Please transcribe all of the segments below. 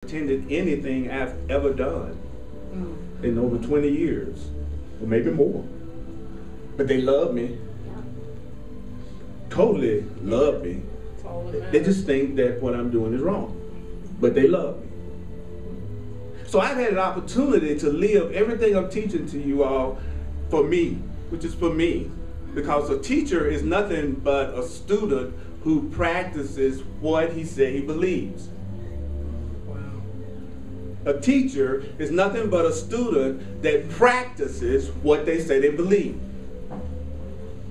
Attended anything I've ever done in over 20 years, or maybe more. But they love me. Totally love me. They just think that what I'm doing is wrong. But they love me. So I've had an opportunity to live everything I'm teaching to you all for me, which is for me. Because a teacher is nothing but a student who practices what he said he believes. A teacher is nothing but a student that practices what they say they believe.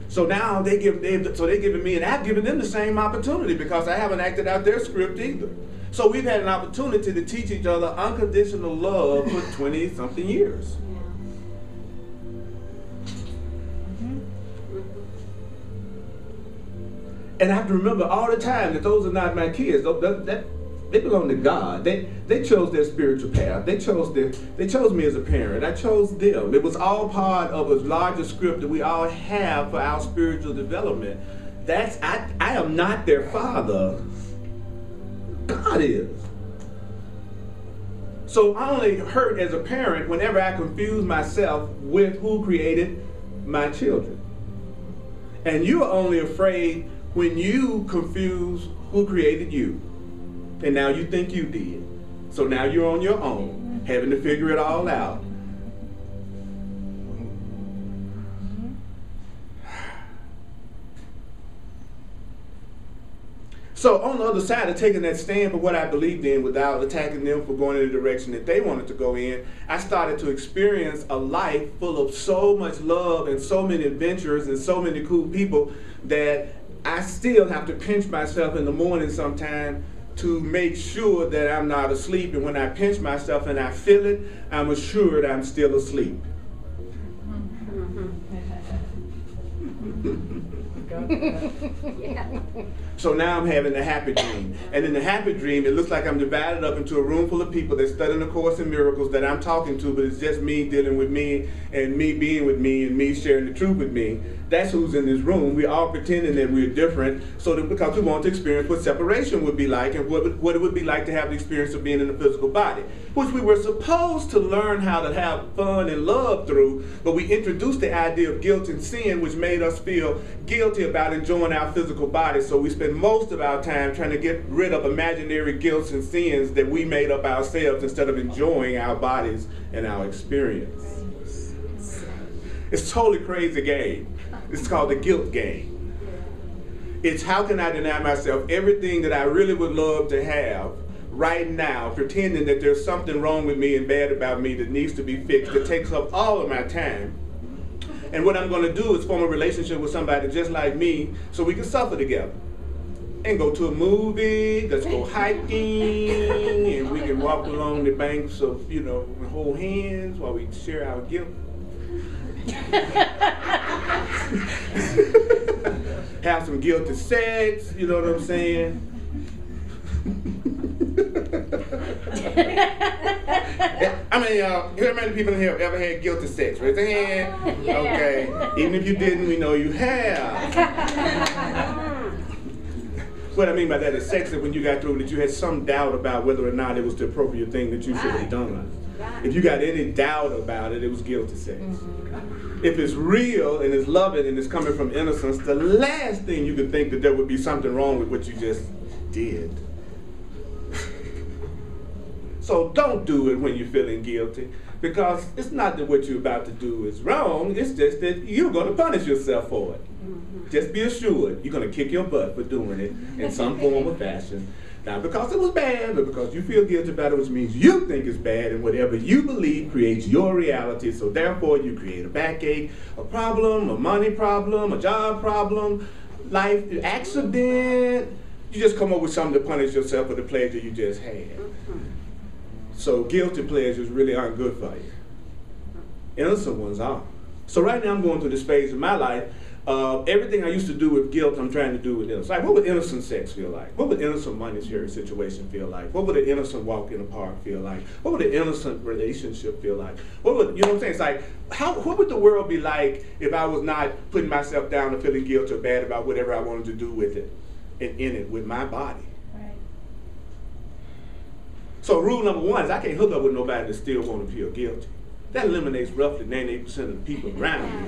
So now they're giving me, and I've given them the same opportunity because I haven't acted out their script either. So we've had an opportunity to teach each other unconditional love for 20-something years. And I have to remember all the time that those are not my kids. They belong to God. They chose their spiritual path. They chose me as a parent. I chose them. It was all part of a larger script that we all have for our spiritual development. I am not their father. God is. So I only hurt as a parent whenever I confuse myself with who created my children. And you're only afraid when you confuse who created you. And now you think you did. So now you're on your own, having to figure it all out. So on the other side of taking that stand for what I believed in without attacking them for going in the direction that they wanted to go in, I started to experience a life full of so much love and so many adventures and so many cool people that I still have to pinch myself in the morning sometime to make sure that I'm not asleep. And when I pinch myself and I feel it, I'm assured I'm still asleep. So now I'm having a happy dream. And in the happy dream, it looks like I'm divided up into a room full of people that studying the Course in Miracles that I'm talking to, but it's just me dealing with me and me being with me and me sharing the truth with me. That's who's in this room. We're all pretending that we're different because we want to experience what separation would be like and what it would be like to have the experience of being in a physical body, which we were supposed to learn how to have fun and love through, but we introduced the idea of guilt and sin, which made us feel guilty about enjoying our physical body. So we spend most of our time trying to get rid of imaginary guilts and sins that we made up ourselves instead of enjoying our bodies and our experience. It's a totally crazy game. It's called the guilt game. It's how can I deny myself everything that I really would love to have right now, pretending that there's something wrong with me and bad about me that needs to be fixed, that takes up all of my time. And what I'm going to do is form a relationship with somebody just like me so we can suffer together. And go to a movie, let's go hiking, and we can walk along the banks of, and hold hands while we share our guilt. Have some guilty sex, you know what I'm saying? I mean, how many people in here have ever had guilty sex? Raise your hand. Yeah. Okay. Even if you didn't, we know you have. What I mean by that is sex that when you got through that you had some doubt about whether or not it was the appropriate thing that you should have done. If you got any doubt about it, it was guilty sex. If it's real and it's loving and it's coming from innocence, the last thing you could think that there would be something wrong with what you just did. So don't do it when you're feeling guilty, because it's not that what you're about to do is wrong, it's just that you're going to punish yourself for it. Just be assured you're going to kick your butt for doing it in some form or fashion. Not because it was bad, but because you feel guilty about it, which means you think it's bad, and whatever you believe creates your reality. So therefore, you create a backache, a problem, a money problem, a job problem, life accident. You just come up with something to punish yourself for the pleasure you just had. So guilty pleasures really aren't good for you. Innocent ones are. So right now I'm going through this phase of my life. Everything I used to do with guilt, I'm trying to do with innocence. Like, what would innocent sex feel like? What would innocent monetary situation feel like? What would an innocent walk in a park feel like? What would an innocent relationship feel like? What would, you know what I'm saying? It's like, what would the world be like if I was not putting myself down and feeling guilty or bad about whatever I wanted to do with it and in it with my body? So rule number one is I can't hook up with nobody that still want to feel guilty. That eliminates roughly 98% of the people around me.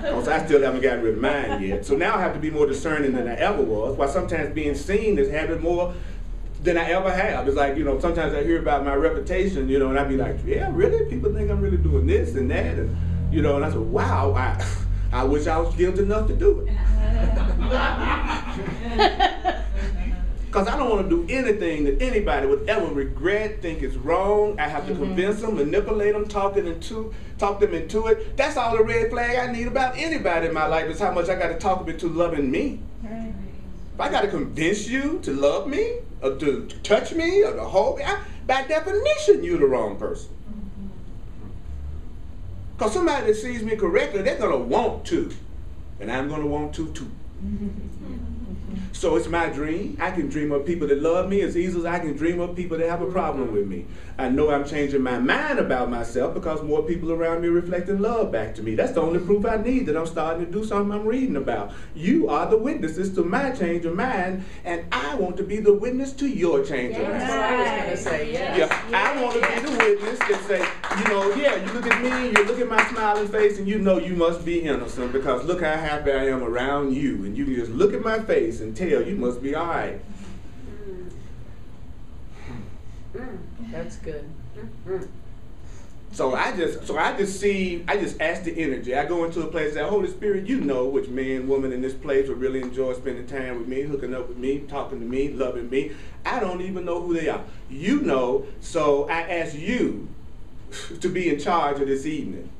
Because I still haven't gotten rid of mine yet. So now I have to be more discerning than I ever was, while sometimes being seen is having more than I ever have. It's like, you know, sometimes I hear about my reputation, you know, and I be like, yeah, really? People think I'm really doing this and that, and, you know, and I said, wow, I wish I was guilty enough to do it. Because I don't want to do anything that anybody would ever regret, think is wrong. I have to convince them, manipulate them, talk them into it. That's all the red flag I need about anybody in my life, is how much I got to talk them into loving me. Right. If I got to convince you to love me, or to touch me, or to hold me, by definition, you're the wrong person. Because somebody that sees me correctly, they're going to want to. And I'm going to want to too. So it's my dream. I can dream of people that love me as easy as I can dream of people that have a problem with me. I know I'm changing my mind about myself because more people around me are reflecting love back to me. That's the only proof I need that I'm starting to do something I'm reading about. You are the witnesses to my change of mind, and I want to be the witness to your change of mind. That's what I was going to say, yes. Yeah, I want to be the witness that say, you know, yeah, you look at me, you look at my smiling face, and you know you must be innocent because look how happy I am around you. And you can just look at my face and tell you must be all right. That's good. So I just ask the energy. I go into a place and say, Holy Spirit, you know which man, woman in this place would really enjoy spending time with me, hooking up with me, talking to me, loving me. I don't even know who they are. You know, so I ask you to be in charge of this evening.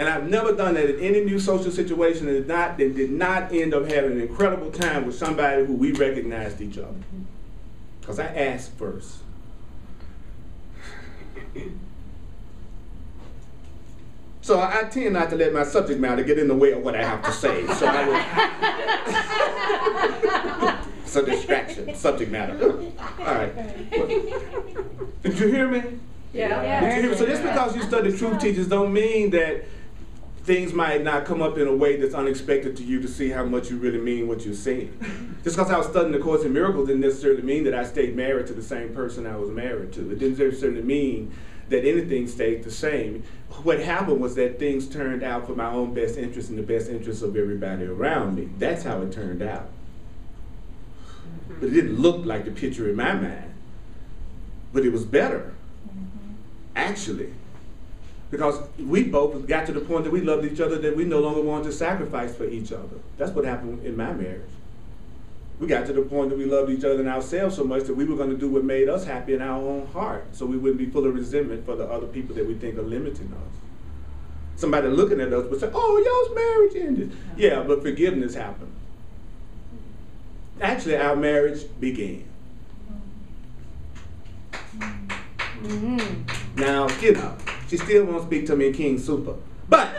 And I've never done that in any new social situation and did not end up having an incredible time with somebody who we recognized each other. Because I asked first. So I tend not to let my subject matter get in the way of what I have to say. So I will. It's a distraction, subject matter. All right. Did you hear me? Yeah. Did you hear me? So just because you study truth teachers don't mean that things might not come up in a way that's unexpected to you to see how much you really mean what you're saying. Just because I was studying the Course in Miracles didn't necessarily mean that I stayed married to the same person I was married to. It didn't necessarily mean that anything stayed the same. What happened was that things turned out for my own best interest and the best interest of everybody around me. That's how it turned out. But it didn't look like the picture in my mind. But it was better, actually. Because we both got to the point that we loved each other, that we no longer wanted to sacrifice for each other. That's what happened in my marriage. We got to the point that we loved each other and ourselves so much that we were going to do what made us happy in our own heart, so we wouldn't be full of resentment for the other people that we think are limiting us. Somebody looking at us would say, oh, y'all's marriage ended. Yeah, but forgiveness happened. Actually, our marriage began. Now, you know, she still won't speak to me in King Super. But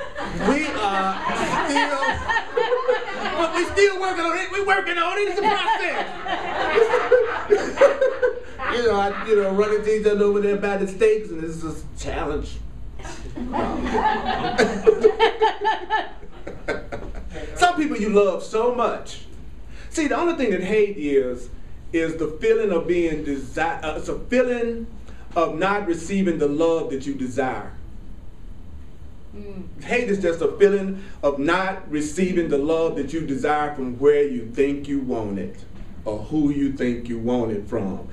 we are still working on it. We're working on it. It's a process. I running things up over there by the stakes, and this is a challenge. Some people you love so much. See, the only thing that hate is the feeling of being it's a feeling of not receiving the love that you desire. Hate is just a feeling of not receiving the love that you desire from where you think you want it or who you think you want it from.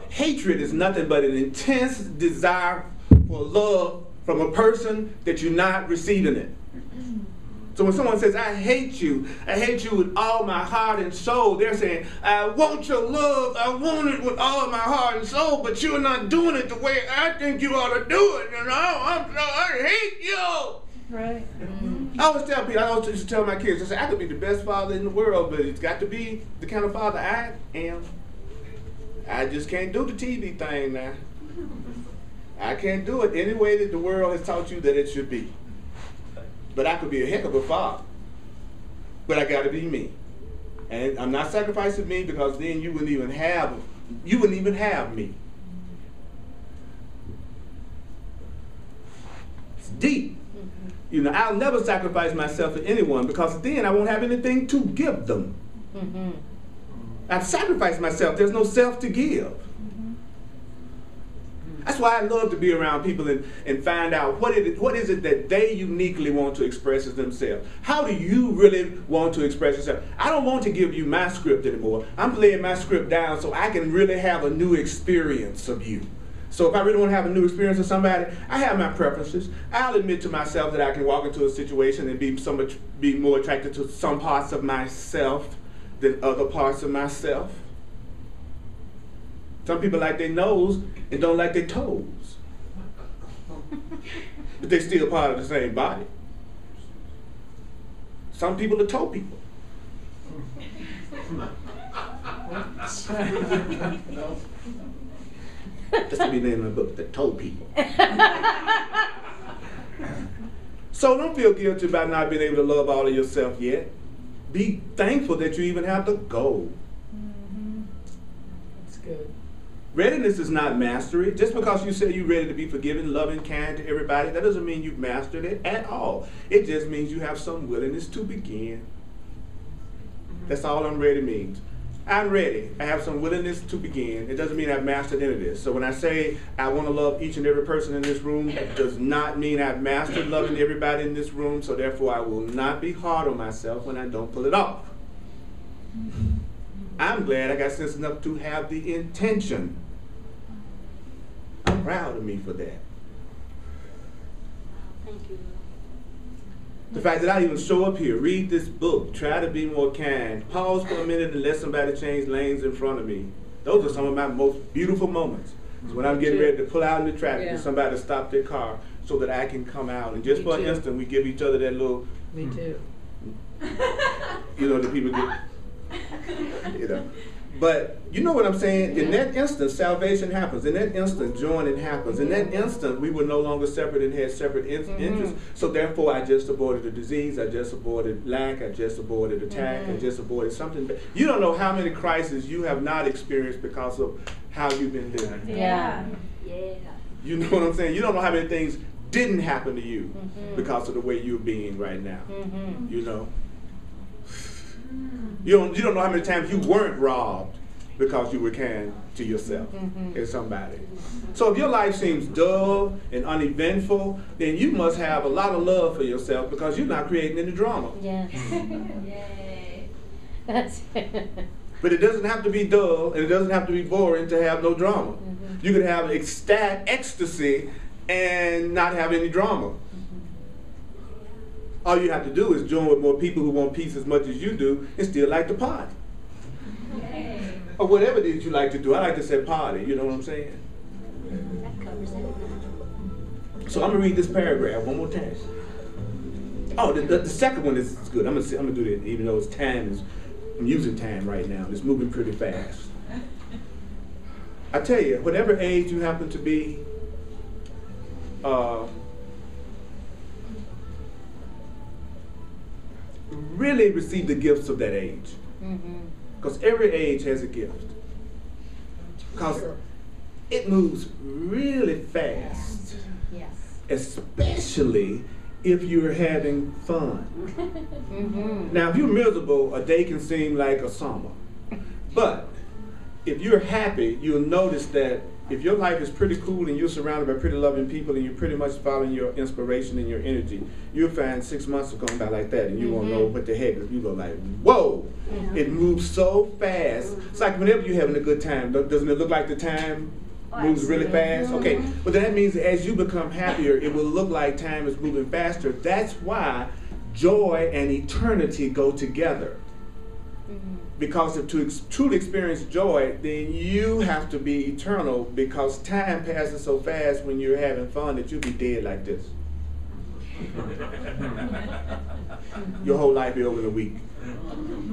Hatred is nothing but an intense desire for love from a person that you're not receiving it. So when someone says, I hate you with all my heart and soul, they're saying, I want your love, I want it with all my heart and soul, but you're not doing it the way I think you ought to do it, I hate you. Right. I always tell people, I always used to tell my kids, I say, I could be the best father in the world, but it's got to be the kind of father I am. I just can't do the TV thing now. I can't do it any way that the world has taught you that it should be. But I could be a heck of a father. But I got to be me. And I'm not sacrificing me because then you wouldn't even have me. It's deep. I'll never sacrifice myself to anyone because then I won't have anything to give them. I've sacrificed myself. There's no self to give. That's why I love to be around people and find out what is it that they uniquely want to express as themselves. How do you really want to express yourself? I don't want to give you my script anymore. I'm laying my script down so I can really have a new experience of you. So if I really want to have a new experience of somebody, I have my preferences. I'll admit to myself that I can walk into a situation and be more attracted to some parts of myself than other parts of myself. Some people like their nose and don't like their toes. But they're still part of the same body. Some people are toe people. That's to be named in the book, the toe people. So don't feel guilty about not being able to love all of yourself yet. Be thankful that you even have the goal. That's good. Readiness is not mastery. Just because you say you're ready to be forgiving, loving, kind to everybody, that doesn't mean you've mastered it at all. It just means you have some willingness to begin. That's all I'm ready means. I'm ready. I have some willingness to begin. It doesn't mean I've mastered any of this. So when I say I want to love each and every person in this room, it does not mean I've mastered loving everybody in this room, so therefore I will not be hard on myself when I don't pull it off. I'm glad I got sense enough to have the intention. I'm proud of me for that. Thank you. The fact that I even show up here, read this book, try to be more kind, pause for a minute and let somebody change lanes in front of me. Those are some of my most beautiful moments. It's when I'm getting ready to pull out in the traffic and somebody stop their car so that I can come out. And just for an instant, we give each other that little... Me too. You know, the people get... You know. But you know what I'm saying? In that instant, salvation happens. In that instant, joining happens. In that instant, we were no longer separate and had separate interests. So therefore, I just avoided a disease. I just avoided lack. I just avoided attack. I just avoided something. You don't know how many crises you have not experienced because of how you've been living. Yeah. You know what I'm saying? You don't know how many things didn't happen to you because of the way you're being right now. You know? You don't know how many times you weren't robbed because you were kind to yourself and somebody. So if your life seems dull and uneventful, then you must have a lot of love for yourself because you're not creating any drama. Yes. Yay. That's it. But it doesn't have to be dull and it doesn't have to be boring to have no drama. You could have ecstasy and not have any drama. All you have to do is join with more people who want peace as much as you do and still like to party. Yay. Or whatever it is you like to do. I like to say party, you know what I'm saying? That covers it. So I'm going to read this paragraph one more time. Oh, the second one is good. I'm gonna do that even though I'm using time right now. It's moving pretty fast. I tell you, whatever age you happen to be, really receive the gifts of that age. Because every age has a gift. Because it moves really fast. Yes. Especially if you're having fun. Now, if you're miserable, a day can seem like a summer. But if you're happy, you'll notice that if your life is pretty cool and you're surrounded by pretty loving people and you're pretty much following your inspiration and your energy, you'll find 6 months are going by like that and you won't know what the heck. You go like, whoa, it moves so fast. It's like whenever you're having a good time, doesn't it look like the time moves really fast? Okay, but that means that as you become happier, it will look like time is moving faster. That's why joy and eternity go together. Because to truly experience joy, then you have to be eternal because time passes so fast when you're having fun that you'll be dead like this. Your whole life be over in a week.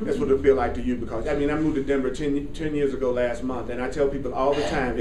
That's what it'll feel like to you because, I mean, I moved to Denver 10 years ago last month, and I tell people all the time,